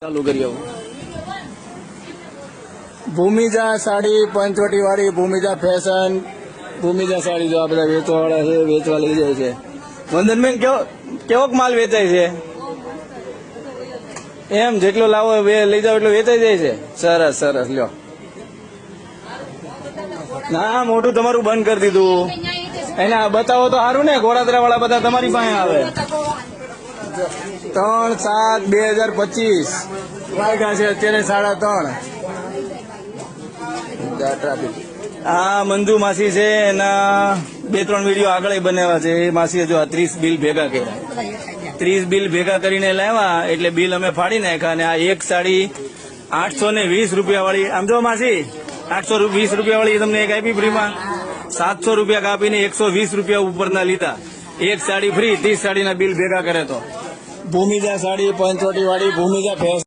ચાલુ કરી આવું. ભૂમિજા સાડી પંચવટી વાળી ભૂમિજા ફેશન, ભૂમિજા સાડી જો આ બધા વેચવા વાળા છે, વેચવા લઈ જાય છે. વંદનબેન કેવોક માલ વેચાય છે? એમ જેટલો લાવો લઈ જાઓ એટલો વેચાઈ જાય છે. સરસ સરસ, લ્યો. ના, મોઢું તમારું બંધ કરી દીધું. એને બતાવો તો સારું ને, ગોળાદરા વાળા બધા તમારી પાસે આવે. 3/7/2025 વાગ્યા છે અત્યારે 3:30. આ મંજુ માસી છે, એના 2-3 વિડીયો આગળ બનાવ્યા છે. એ માસીએ જો આ 30 બિલ ભેગા કર્યા, 30 બિલ ભેગા કરીને લાવ્યા એટલે બિલ અમે ફાડી નાખ્યા. અને આ એક સાડી 820 રૂપિયા વાળી, આમ જો માસી 820 રૂપિયા વાળી તમને એક આપી ફ્રીમાં. 700 રૂપિયા કાપીને 120 રૂપિયા ઉપરના લીધા. એક સાડી ફ્રી, 30 સાડીના બિલ ભેગા કરે તો. ભૂમિજા સાડી પંચવટી વાળી ભૂમિજા ફેશન.